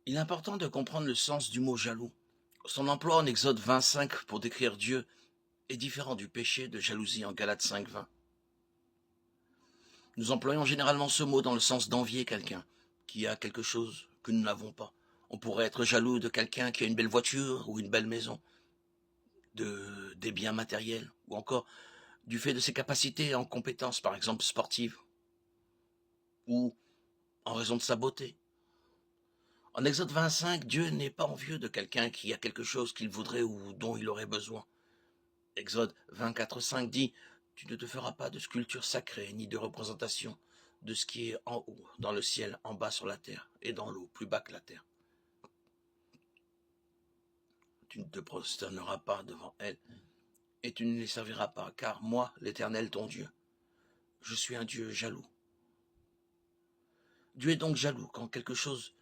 Il est important de comprendre le sens du mot jaloux. Son emploi en Exode 25 pour décrire Dieu est différent du péché de jalousie en Galates 5:20. Nous employons généralement ce mot dans le sens d'envier quelqu'un qui a quelque chose que nous n'avons pas. On pourrait être jaloux de quelqu'un qui a une belle voiture ou une belle maison, des biens matériels, ou encore du fait de ses capacités en compétences, par exemple sportives, ou en raison de sa beauté. En Exode 25, Dieu n'est pas envieux de quelqu'un qui a quelque chose qu'il voudrait ou dont il aurait besoin. Exode 24:5 dit « Tu ne te feras pas de sculpture sacrée, ni de représentation de ce qui est en haut, dans le ciel, en bas sur la terre, et dans l'eau, plus bas que la terre. Tu ne te prosterneras pas devant elles, et tu ne les serviras pas, car moi, l'Éternel, ton Dieu, je suis un Dieu jaloux. » Dieu est donc jaloux quand quelque chose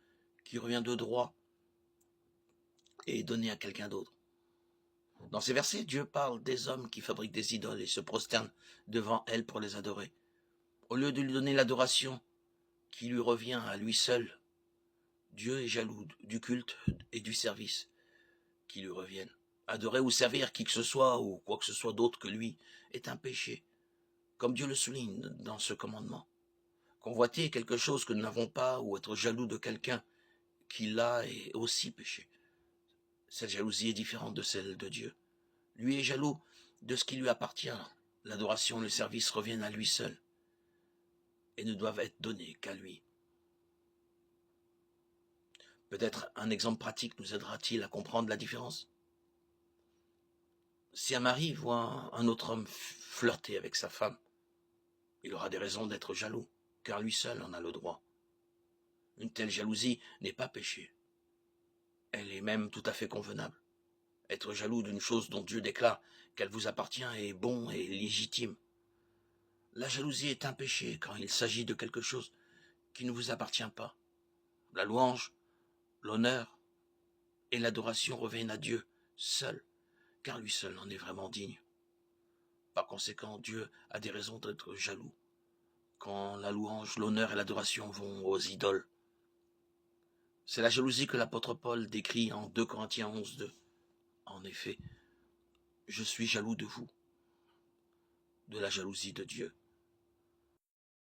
qui revient de droit est donné à quelqu'un d'autre. Dans ces versets, Dieu parle des hommes qui fabriquent des idoles et se prosternent devant elles pour les adorer. Au lieu de lui donner l'adoration qui lui revient à lui seul, Dieu est jaloux du culte et du service qui lui reviennent. Adorer ou servir qui que ce soit ou quoi que ce soit d'autre que lui est un péché, comme Dieu le souligne dans ce commandement. Convoiter quelque chose que nous n'avons pas ou être jaloux de quelqu'un qui l'a est aussi péché. Cette jalousie est différente de celle de Dieu. Lui est jaloux de ce qui lui appartient. L'adoration et le service reviennent à lui seul et ne doivent être donnés qu'à lui. Peut-être un exemple pratique nous aidera-t-il à comprendre la différence. Si un mari voit un autre homme flirter avec sa femme, il aura des raisons d'être jaloux, car lui seul en a le droit. Une telle jalousie n'est pas péché. Elle est même tout à fait convenable. Être jaloux d'une chose dont Dieu déclare qu'elle vous appartient est bon et légitime. La jalousie est un péché quand il s'agit de quelque chose qui ne vous appartient pas. La louange, l'honneur et l'adoration reviennent à Dieu seul, car lui seul en est vraiment digne. Par conséquent, Dieu a des raisons d'être jaloux quand la louange, l'honneur et l'adoration vont aux idoles. C'est la jalousie que l'apôtre Paul décrit en 2 Corinthiens 11:2. En effet, je suis jaloux de vous, de la jalousie de Dieu.